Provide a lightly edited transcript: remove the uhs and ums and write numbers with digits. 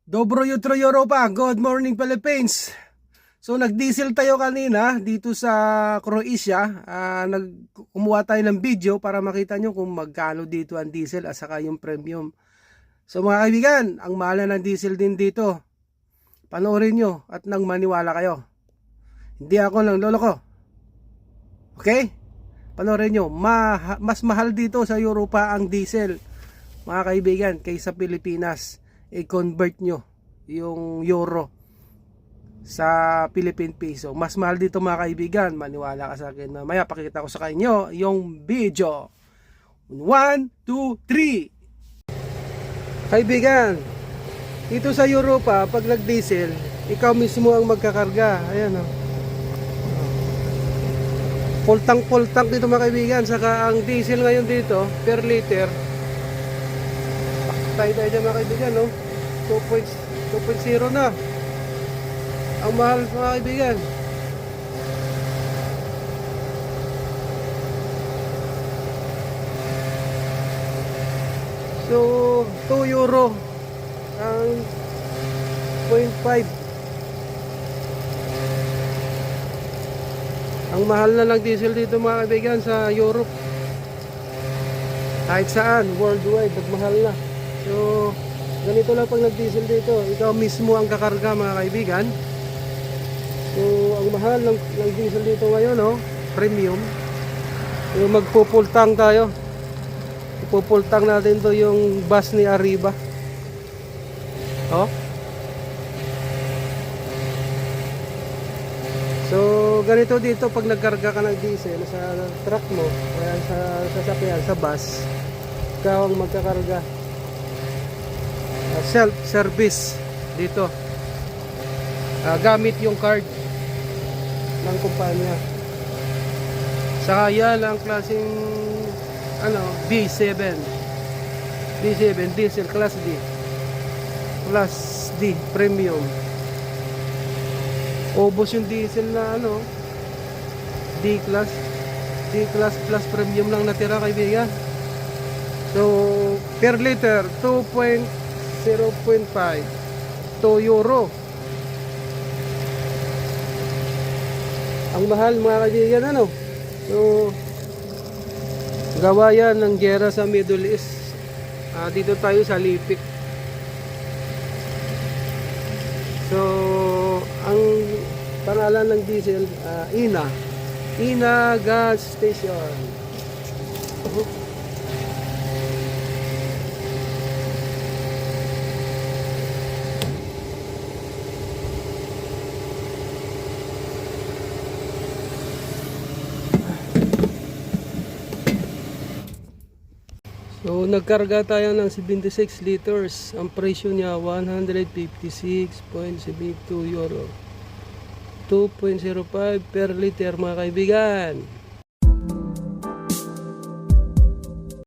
Dobro jutro Europa, good morning Philippines. So nag-diesel tayo kanina dito sa Croatia. Kumuha tayo ng video para makita nyo kung magkano dito ang diesel at saka yung premium. So mga kaibigan, ang mahal ng diesel din dito. Panoorin nyo at nang maniwala kayo. Hindi ako lang loloko. Okay? Panoorin nyo, mas mahal dito sa Europa ang diesel, mga kaibigan, kaysa Pilipinas. I-convert nyo yung euro sa Philippine peso. Mas mahal dito mga kaibigan. Maniwala ka sa akin. Mamaya pakikita ko sa inyo yung video. 1, 2, 3. Kaibigan, dito sa Europa, pag nag-diesel, ikaw mismo ang magkakarga. Ayan o. Pultang-pultang dito mga kaibigan. Saka ang diesel ngayon dito, per liter, tayo dyan mga kaibigan, no? 2.0 na. Ang mahal mga kaibigan. So 2 euro ang 0.5. Ang mahal na ng diesel dito mga kaibigan sa Europe. Kahit saan, worldwide, magmahal na. So ganito lang pag nag-diesel dito, ikaw mismo ang kakarga mga kaibigan. So ang mahal ng diesel dito ngayon, no? Premium. So magpupultang tayo. Ipupultang natin to yung bus ni Arriba. Oh. So ganito dito pag nagkarga ka ng diesel sa truck mo, kaya sa sasakyan, sa bus, ikaw ang magkakarga. Self-service dito. Gamit yung card ng kumpanya. Saka yan ang klaseng B7 diesel class D premium. Ubos yung diesel na D class plus premium lang natira kaibigan. So per liter 0.5 2 euro. Ang mahal mga kaibigan, so gawa yan ng gera sa Middle East. Dito tayo sa Lipik. So ang pangalan ng diesel, Ina Gas Station. So nagkarga tayo ng 76 liters. Ang presyo niya 156.72 euro. 2.05 per liter mga kaibigan.